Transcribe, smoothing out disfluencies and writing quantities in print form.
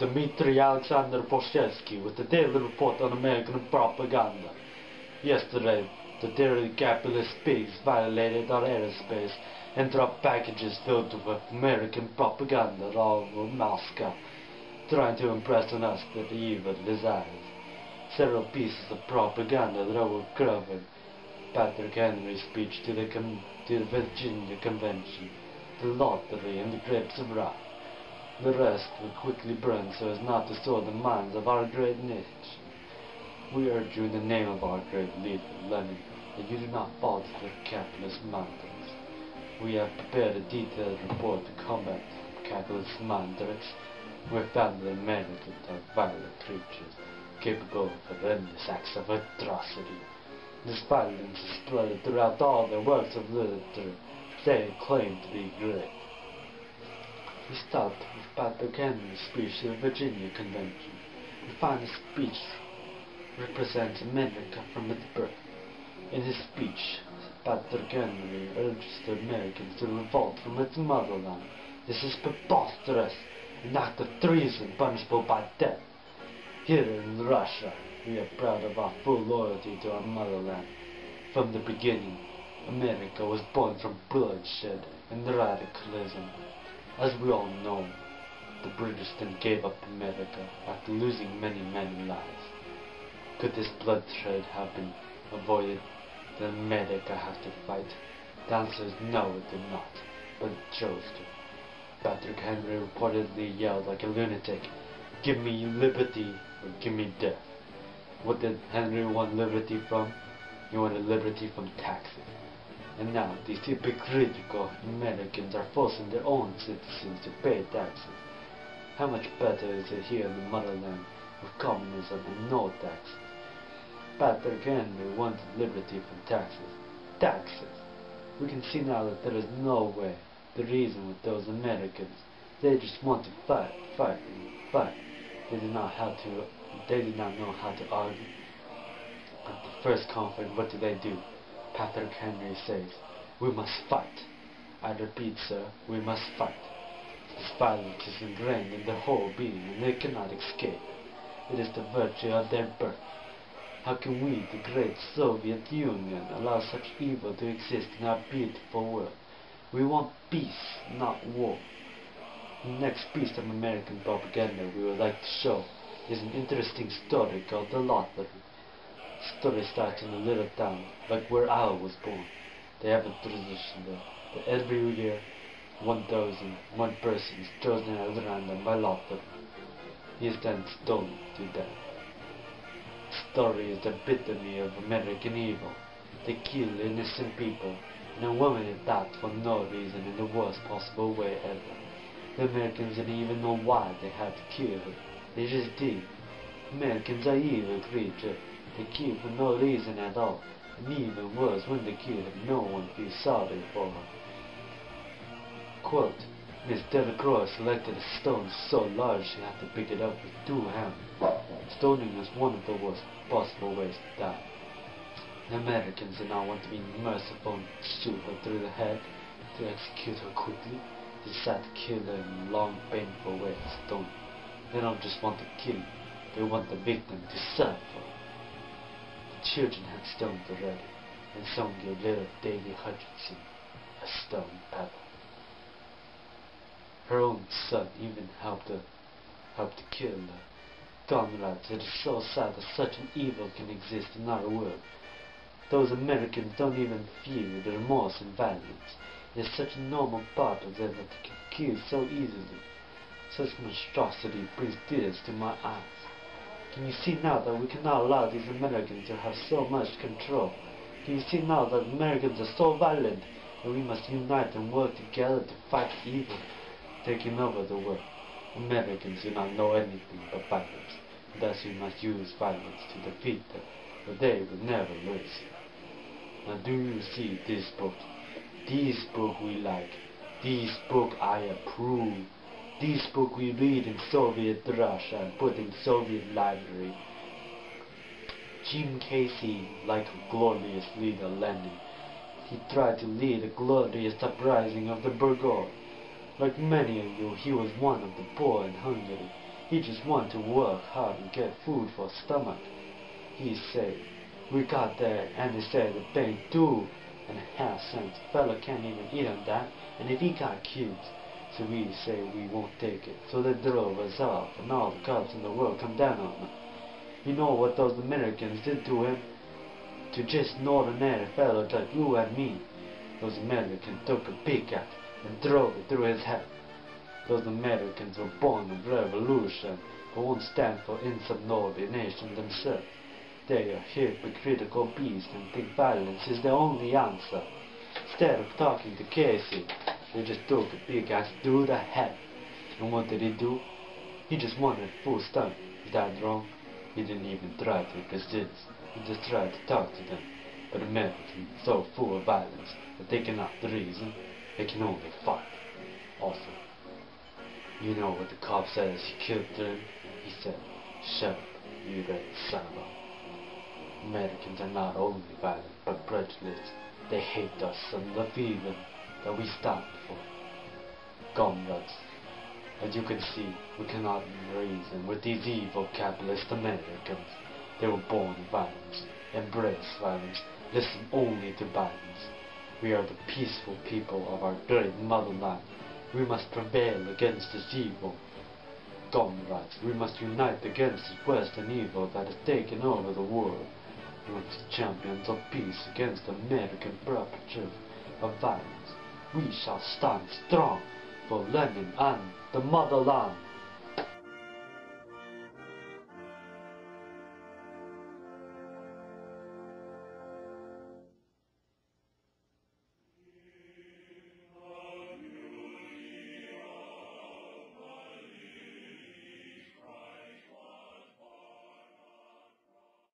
Dmitry Alexander Polshevsky with the daily report on American propaganda. Yesterday, the daily capitalist pigs violated our airspace and dropped packages filled with American propaganda all over Moscow, trying to impress on us their evil desires. Several pieces of propaganda that were covered: Patrick Henry's speech to the Virginia Convention, the lottery, and the grapes of wrath. The rest were quickly burned so as not to soil the minds of our great nation. We urge you in the name of our great leader, Lenin, that you do not fall to the capitalist mandates. We have prepared a detailed report to combat capitalist mandates. We have found that Americans are violent creatures, capable of horrendous acts of atrocity. This violence is spread throughout all their works of literature they claim to be great. We start with Patrick Henry's speech to the Virginia Convention. We find the speech represents America from its birth. In his speech, Patrick Henry urges the Americans to revolt from its motherland. This is preposterous, an act of treason punishable by death. Here in Russia, we are proud of our full loyalty to our motherland. From the beginning, America was born from bloodshed and radicalism. As we all know, the British then gave up America after losing many lives. Could this bloodshed have been avoided? Did America have to fight? The answer is no, it did not, but it chose to. Patrick Henry reportedly yelled like a lunatic, "Give me liberty or give me death." What did Henry want liberty from? He wanted liberty from taxes. And now these hypocritical Americans are forcing their own citizens to pay taxes. How much better is it here in the motherland with communism and no taxes? Patrick Henry wanted liberty from taxes. Taxes! We can see now that there is no way to reason with those Americans. They just want to fight. They did not know how to argue. At the first conflict, what do? Patrick Henry says, "We must fight." I repeat, sir, we must fight. This violence is ingrained in their whole being, and they cannot escape. It is the virtue of their birth. How can we, the great Soviet Union, allow such evil to exist in our beautiful world? We want peace, not war. The next piece of American propaganda we would like to show is an interesting story called The Lottery. The story starts in a little town, like where I was born. They have a tradition there, that every year 1,001 person is chosen at random by lottery. He is then stoned to death. The story is the epitome of American evil. They kill innocent people, and a woman is died for no reason in the worst possible way ever. The Americans didn't even know why they had to kill her. They just did. Americans are evil creatures. They kill for no reason at all, and even worse, when they kill her, no one feels sorry for her. Quote, Miss Delacroix selected a stone so large she had to pick it up with 2 hands. Stoning is one of the worst possible ways to die. The Americans do not want to be merciful and shoot her through the head to execute her quickly. They decide to kill her in a long, painful way, stone. They don't just want to kill, they want the victim to suffer. The children had stoned already, and some gave little Davy Hutchinson a stone pebble. Her own son even helped to kill her. Comrades, it is so sad that such an evil can exist in our world. Those Americans don't even feel the remorse and violence. It is such a normal part of them that they can kill so easily. Such monstrosity brings tears to my eyes. Can you see now that we cannot allow these Americans to have so much control? Can you see now that Americans are so violent that we must unite and work together to fight evil taking over the world? Americans do not know anything but violence. Thus we must use violence to defeat them, but they will never lose. Now do you see this book? This book we like. This book I approve. This book we read in Soviet Russia and put in Soviet library. Jim Casey, like a glorious leader Lenin, he tried to lead a glorious uprising of the bourgeois. Like many of you, he was one of the poor in Hungary. He just want to work hard and get food for stomach. He say, we got there, and they say the paying 2.5 cents. Fella can't even eat on that, and if he got kids, so we say we won't take it. So they drove us off, and all the cops in the world come down on him. You know what those Americans did to him? To just an ordinary fellow like you and me. Those Americans took a pickaxe and drove it through his head. Those Americans were born of revolution, but won't stand for insubordination themselves. They are hypocritical beasts and think violence is the only answer. Instead of talking to Casey, they just took a pickaxe through the head. And what did he do? He just wanted full stomach. Is that wrong? He didn't even try to resist. He just tried to talk to them. But Americans are so full of violence that they cannot reason. They can only fight. Also, you know what the cop said as he killed him? He said, "Shut up, you red son of a..." Americans are not only violent, but prejudiced. They hate us and the feeling that we stand for. Comrades, as you can see, we cannot reason with these evil capitalist Americans. They were born in violence, embrace violence, listen only to violence. We are the peaceful people of our great motherland. We must prevail against this evil. Comrades, we must unite against this Western evil that has taken over the world. We must be champions of peace against the American perpetrators of violence. We shall stand strong for Lenin and the motherland.